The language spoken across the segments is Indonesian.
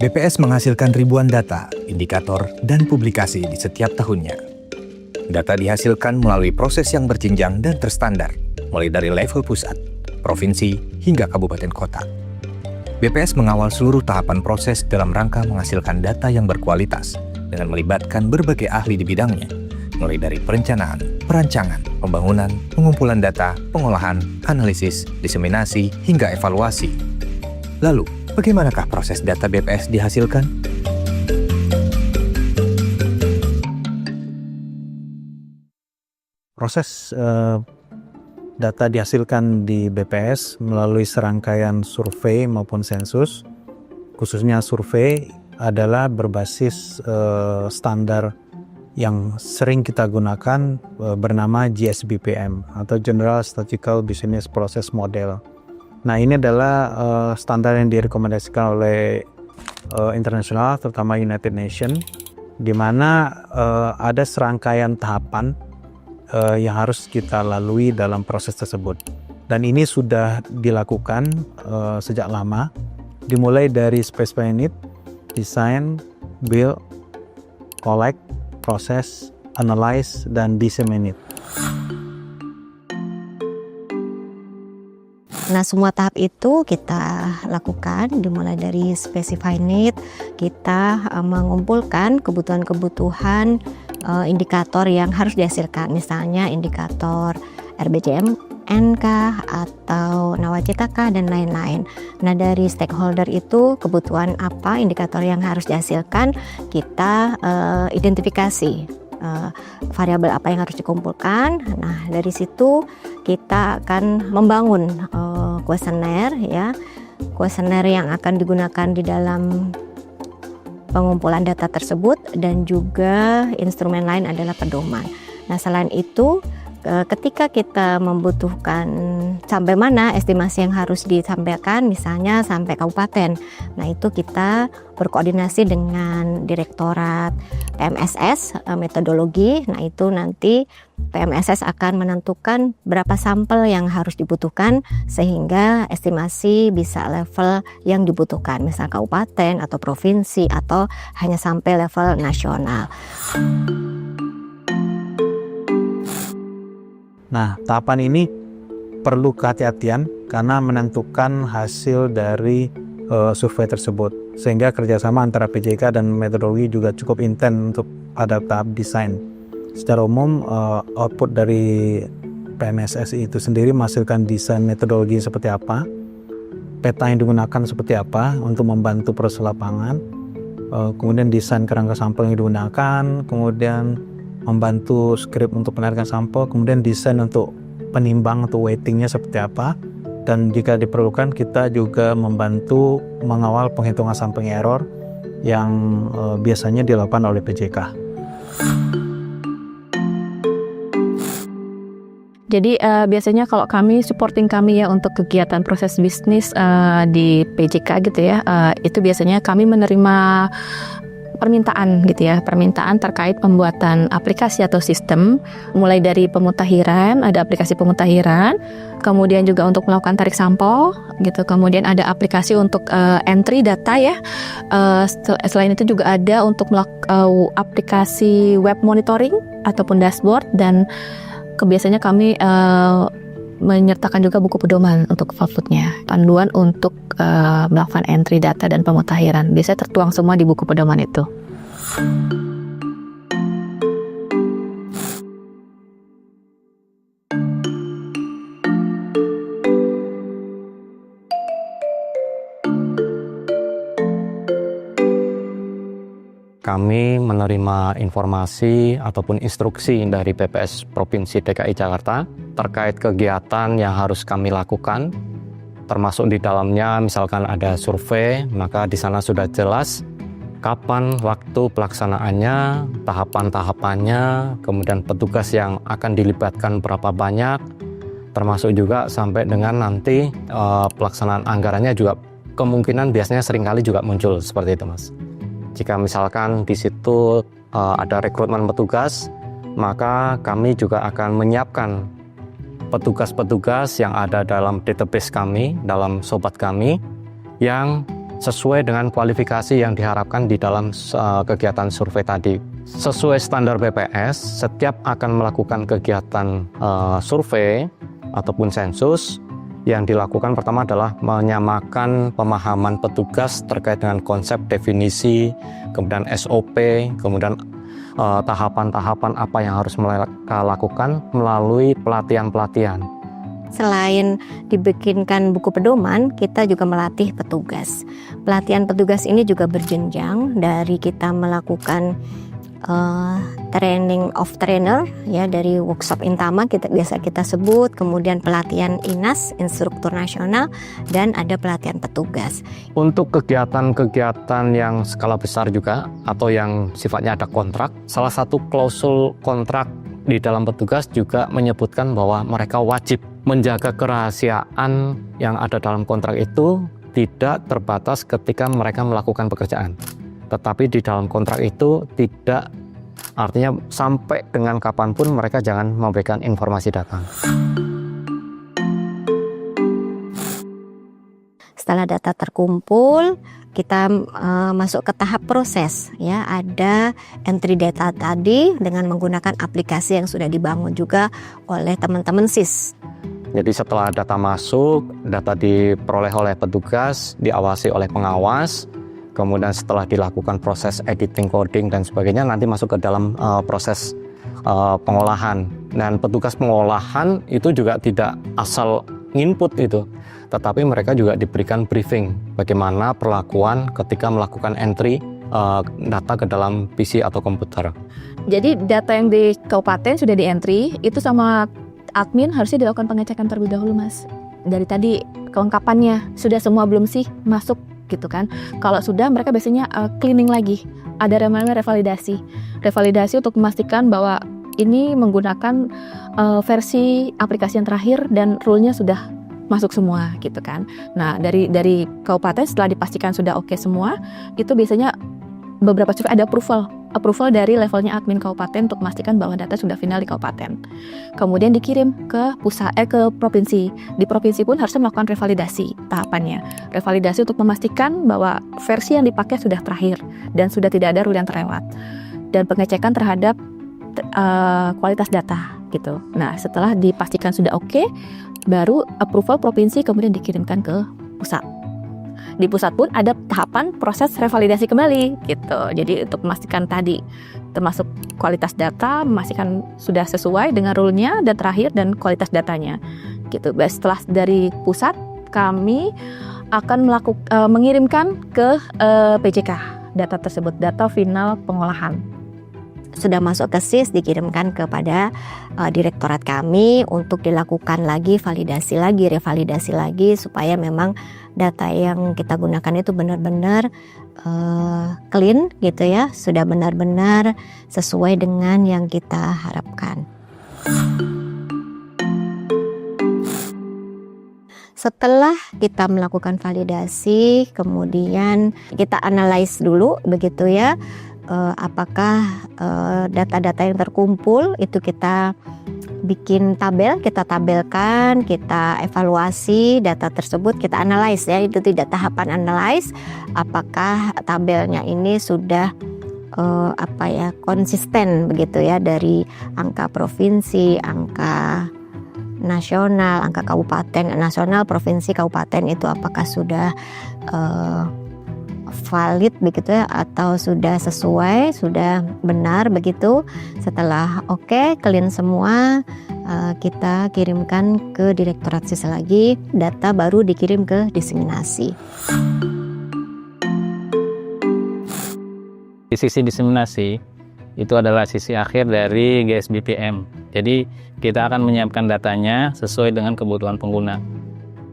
BPS menghasilkan ribuan data, indikator, dan publikasi di setiap tahunnya. Data dihasilkan melalui proses yang berjenjang dan terstandar, mulai dari level pusat, provinsi, hingga kabupaten kota. BPS mengawal seluruh tahapan proses dalam rangka menghasilkan data yang berkualitas dengan melibatkan berbagai ahli di bidangnya, mulai dari perencanaan, perancangan, pembangunan, pengumpulan data, pengolahan, analisis, diseminasi, hingga evaluasi. Lalu, bagaimanakah proses data BPS dihasilkan? Proses data dihasilkan di BPS melalui serangkaian survei maupun sensus. Khususnya survei adalah berbasis standar yang sering kita gunakan bernama GSBPM atau General Statistical Business Process Model. Nah, ini adalah standar yang direkomendasikan oleh internasional, terutama United Nations, di mana ada serangkaian tahapan yang harus kita lalui dalam proses tersebut. Dan ini sudah dilakukan sejak lama, dimulai dari specify need, design, build, collect, process, analyze, dan disseminate. Nah, semua tahap itu kita lakukan dimulai dari specify need, kita mengumpulkan kebutuhan-kebutuhan indikator yang harus dihasilkan, misalnya indikator RBJMN atau Nawacita dan lain-lain. Nah, dari stakeholder itu kebutuhan apa, indikator yang harus dihasilkan, kita identifikasi variabel apa yang harus dikumpulkan. Nah, dari situ kita akan membangun kuesioner, ya, kuesioner yang akan digunakan di dalam pengumpulan data tersebut, dan juga instrumen lain adalah pedoman. Nah, selain itu, ketika kita membutuhkan sampai mana estimasi yang harus disampaikan, misalnya sampai kabupaten, nah itu kita berkoordinasi dengan Direktorat PMSS metodologi. Nah, itu nanti PMSS akan menentukan berapa sampel yang harus dibutuhkan sehingga estimasi bisa level yang dibutuhkan, misal kabupaten atau provinsi atau hanya sampai level nasional. Nah, tahapan ini perlu kehati-hatian karena menentukan hasil dari survei tersebut, sehingga kerjasama antara PJK dan metodologi juga cukup intens untuk pada tahap desain. Secara umum, output dari PMSS itu sendiri menghasilkan desain metodologi seperti apa, peta yang digunakan seperti apa untuk membantu proses lapangan, kemudian desain kerangka sampel yang digunakan, kemudian membantu skrip untuk penarikan sampel, kemudian desain untuk penimbang atau weightingnya seperti apa, dan jika diperlukan kita juga membantu mengawal penghitungan sampling error yang biasanya dilakukan oleh PJK. Jadi biasanya kalau kami supporting kami ya untuk kegiatan proses bisnis di PJK gitu ya, itu biasanya kami menerima permintaan gitu ya, permintaan terkait pembuatan aplikasi atau sistem, mulai dari pemutahiran, ada aplikasi pemutahiran, kemudian juga untuk melakukan tarik sampel gitu, kemudian ada aplikasi untuk entry data ya, selain itu juga ada untuk aplikasi web monitoring ataupun dashboard, dan biasanya kami menyertakan juga buku pedoman untuk outputnya, panduan untuk melakukan entry data dan pemutahiran. Biasanya tertuang semua di buku pedoman itu. Kami menerima informasi ataupun instruksi dari BPS Provinsi DKI Jakarta terkait kegiatan yang harus kami lakukan, termasuk di dalamnya misalkan ada survei, maka di sana sudah jelas kapan waktu pelaksanaannya, tahapan-tahapannya, kemudian petugas yang akan dilibatkan berapa banyak, termasuk juga sampai dengan nanti pelaksanaan anggarannya juga kemungkinan biasanya seringkali juga muncul seperti itu, Mas. Jika misalkan di situ ada rekrutmen petugas, maka kami juga akan menyiapkan petugas-petugas yang ada dalam database kami, dalam sobat kami, yang sesuai dengan kualifikasi yang diharapkan di dalam kegiatan survei tadi. Sesuai standar BPS, setiap akan melakukan kegiatan survei ataupun sensus, yang dilakukan pertama adalah menyamakan pemahaman petugas terkait dengan konsep, definisi, kemudian SOP, kemudian tahapan-tahapan apa yang harus mereka lakukan melalui pelatihan-pelatihan. Selain dibikinkan buku pedoman, kita juga melatih petugas. Pelatihan petugas ini juga berjenjang dari kita melakukan training of trainer, ya, dari workshop Intama biasa kita sebut, kemudian pelatihan INAS, instruktur nasional, dan ada pelatihan petugas. Untuk kegiatan-kegiatan yang skala besar juga atau yang sifatnya ada kontrak, salah satu klausul kontrak di dalam petugas juga menyebutkan bahwa mereka wajib menjaga kerahasiaan yang ada dalam kontrak itu tidak terbatas ketika mereka melakukan pekerjaan. Tetapi di dalam kontrak itu tidak, artinya sampai dengan kapanpun mereka jangan memberikan informasi data. Setelah data terkumpul, kita masuk ke tahap proses, ya. Ada entry data tadi dengan menggunakan aplikasi yang sudah dibangun juga oleh teman-teman SIS. Jadi setelah data masuk, data diperoleh oleh petugas, diawasi oleh pengawas, kemudian setelah dilakukan proses editing, coding, dan sebagainya, nanti masuk ke dalam proses pengolahan. Dan petugas pengolahan itu juga tidak asal input itu, tetapi mereka juga diberikan briefing bagaimana perlakuan ketika melakukan entry data ke dalam PC atau komputer. Jadi data yang di kabupaten sudah di entry, itu sama admin harusnya dilakukan pengecekan terlebih dahulu, Mas. Dari tadi kelengkapannya sudah semua belum sih masuk gitu kan. Kalau sudah, mereka biasanya cleaning lagi. Ada namanya revalidasi untuk memastikan bahwa ini menggunakan versi aplikasi yang terakhir dan rule-nya sudah masuk semua gitu kan. Nah, dari kabupaten setelah dipastikan sudah oke semua, itu biasanya beberapa survei ada approval dari levelnya admin kabupaten untuk memastikan bahwa data sudah final di kabupaten. Kemudian dikirim ke ke provinsi. Di provinsi pun harusnya melakukan revalidasi tahapannya. Revalidasi untuk memastikan bahwa versi yang dipakai sudah terakhir dan sudah tidak ada rule yang terlewat. Dan pengecekan terhadap kualitas data gitu. Nah, setelah dipastikan sudah oke, baru approval provinsi kemudian dikirimkan ke pusat. Di pusat pun ada tahapan proses revalidasi kembali gitu. Jadi untuk memastikan tadi termasuk kualitas data, memastikan sudah sesuai dengan rule-nya, dan terakhir dan kualitas datanya gitu. Setelah dari pusat, kami akan mengirimkan ke PJK data tersebut, data final pengolahan. Sudah masuk ke SIS, dikirimkan kepada direktorat kami untuk dilakukan lagi validasi lagi, revalidasi lagi, supaya memang data yang kita gunakan itu benar-benar clean gitu ya, sudah benar-benar sesuai dengan yang kita harapkan. Setelah kita melakukan validasi, kemudian kita analyze dulu begitu ya, apakah data-data yang terkumpul itu kita bikin tabel, kita tabelkan, kita evaluasi data tersebut, kita analyze ya, itu tidak tahapan analyze, apakah tabelnya ini sudah konsisten begitu ya, dari angka provinsi, angka nasional, angka kabupaten, nasional, provinsi, kabupaten itu apakah sudah valid begitu ya, atau sudah sesuai, sudah benar begitu. Setelah oke, clean semua, kita kirimkan ke direktorat SIS lagi, data baru dikirim ke diseminasi. Di sisi diseminasi itu adalah sisi akhir dari GSBPM. Jadi kita akan menyiapkan datanya sesuai dengan kebutuhan pengguna.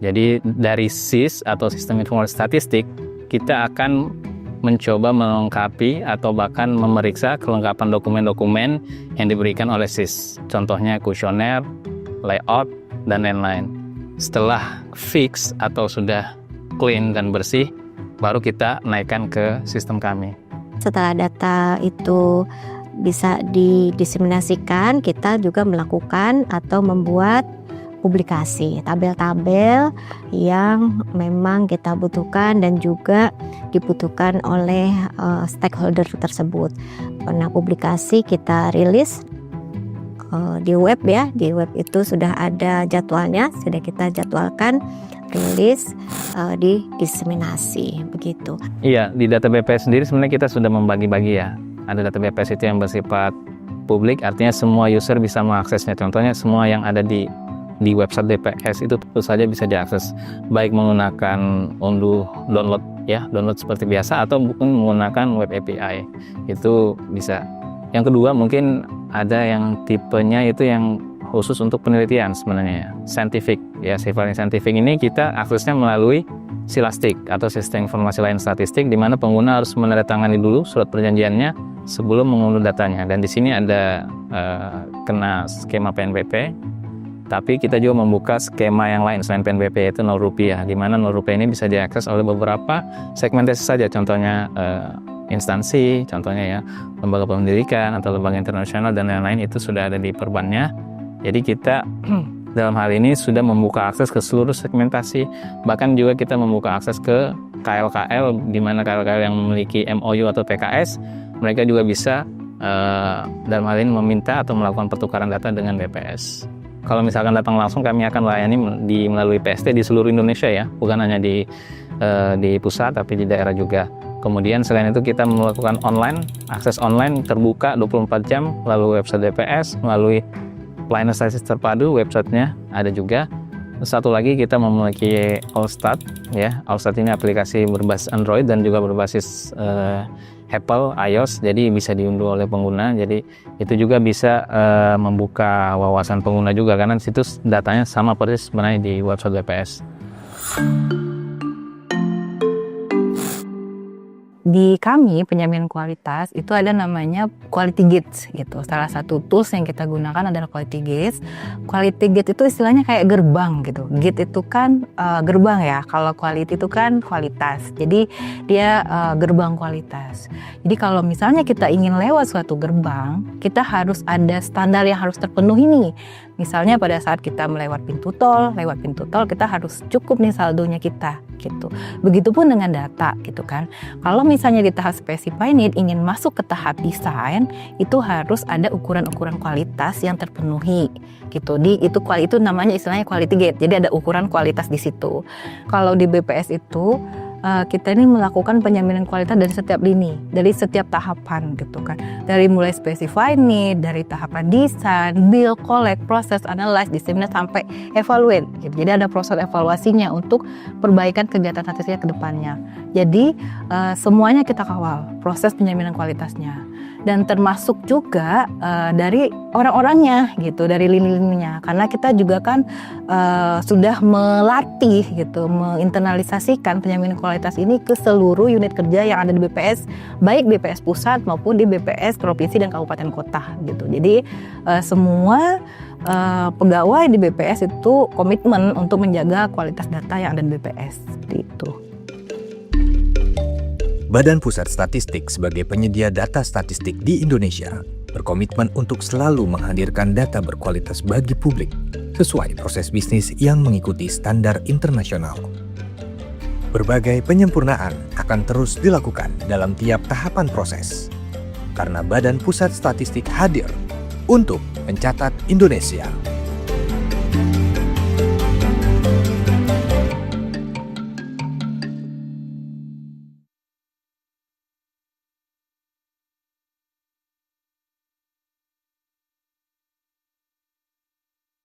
Jadi dari SIS atau Sistem Informasi Statistik, kita akan mencoba melengkapi atau bahkan memeriksa kelengkapan dokumen-dokumen yang diberikan oleh SIS. Contohnya kuesioner, layout, dan lain-lain. Setelah fix atau sudah clean dan bersih, baru kita naikkan ke sistem kami. Setelah data itu bisa didiseminasikan, kita juga melakukan atau membuat publikasi, tabel-tabel yang memang kita butuhkan dan juga dibutuhkan oleh stakeholder tersebut. Nah, publikasi kita rilis di web ya, di web itu sudah ada jadwalnya, sudah kita jadwalkan, rilis, didiseminasi begitu. Iya, di data BPS sendiri sebenarnya kita sudah membagi-bagi ya. Ada data BPS itu yang bersifat publik, artinya semua user bisa mengaksesnya. Contohnya semua yang ada di website BPS itu tentu saja bisa diakses, baik menggunakan download ya, download seperti biasa atau menggunakan web API. Itu bisa. Yang kedua mungkin ada yang tipenya itu yang khusus untuk penelitian sebenarnya ya, scientific ya, sifatnya scientific. Ini kita aksesnya melalui Silastic atau sistem informasi lain statistik, di mana pengguna harus menandatangani dulu surat perjanjiannya sebelum mengunduh datanya. Dan di sini ada kena skema PNBP, tapi kita juga membuka skema yang lain selain PNBP, yaitu Rp0, di mana Rp0 ini bisa diakses oleh beberapa segmentasi saja, contohnya instansi, contohnya ya lembaga pendidikan atau lembaga internasional dan lain-lain, itu sudah ada di perbannya. Jadi kita dalam hal ini sudah membuka akses ke seluruh segmentasi, bahkan juga kita membuka akses ke KL-KL, di mana KL-KL yang memiliki MOU atau PKS, mereka juga bisa dalam hal ini meminta atau melakukan pertukaran data dengan BPS. Kalau misalkan datang langsung, kami akan layani melalui PST di seluruh Indonesia ya, bukan hanya di pusat tapi di daerah juga. Kemudian selain itu kita melakukan online, akses online terbuka 24 jam melalui website BPS, melalui pelayanan statistik terpadu, websitenya ada juga. Satu lagi kita memiliki Allstat ya. Allstat ini aplikasi berbasis Android dan juga berbasis Apple iOS, jadi bisa diunduh oleh pengguna. Jadi itu juga bisa membuka wawasan pengguna juga, karena situs datanya sama persis sebenarnya di website BPS. Di kami penjaminan kualitas itu ada namanya Quality Gates gitu. Salah satu tools yang kita gunakan adalah Quality Gates. Quality Gates itu istilahnya kayak gerbang gitu. Gate itu kan gerbang ya. Kalau quality itu kan kualitas. Jadi dia gerbang kualitas. Jadi kalau misalnya kita ingin lewat suatu gerbang, kita harus ada standar yang harus terpenuhi nih. Misalnya pada saat kita lewat pintu tol kita harus cukup nih saldonya kita gitu. Begitupun dengan data gitu kan. Kalau misalnya di tahap specify need ingin masuk ke tahap desain, itu harus ada ukuran-ukuran kualitas yang terpenuhi gitu. Itu namanya istilahnya quality gate. Jadi ada ukuran kualitas di situ. Kalau di BPS itu kita ini melakukan penjaminan kualitas dari setiap lini, dari setiap tahapan gitu kan. Dari mulai specify need, dari tahapan desain, build, collect, process, analyze, disseminate sampai evaluate gitu. Jadi ada proses evaluasinya untuk perbaikan kegiatan statistiknya ke depannya. Jadi semuanya kita kawal proses penjaminan kualitasnya. Dan termasuk juga dari orang-orangnya gitu, dari lini-lininya, karena kita juga kan sudah melatih gitu, menginternalisasikan penjaminan kualitas ini ke seluruh unit kerja yang ada di BPS, baik BPS pusat maupun di BPS provinsi dan kabupaten kota gitu. Jadi semua pegawai di BPS itu komitmen untuk menjaga kualitas data yang ada di BPS seperti itu. Badan Pusat Statistik sebagai penyedia data statistik di Indonesia berkomitmen untuk selalu menghadirkan data berkualitas bagi publik sesuai proses bisnis yang mengikuti standar internasional. Berbagai penyempurnaan akan terus dilakukan dalam tiap tahapan proses, karena Badan Pusat Statistik hadir untuk mencatat Indonesia.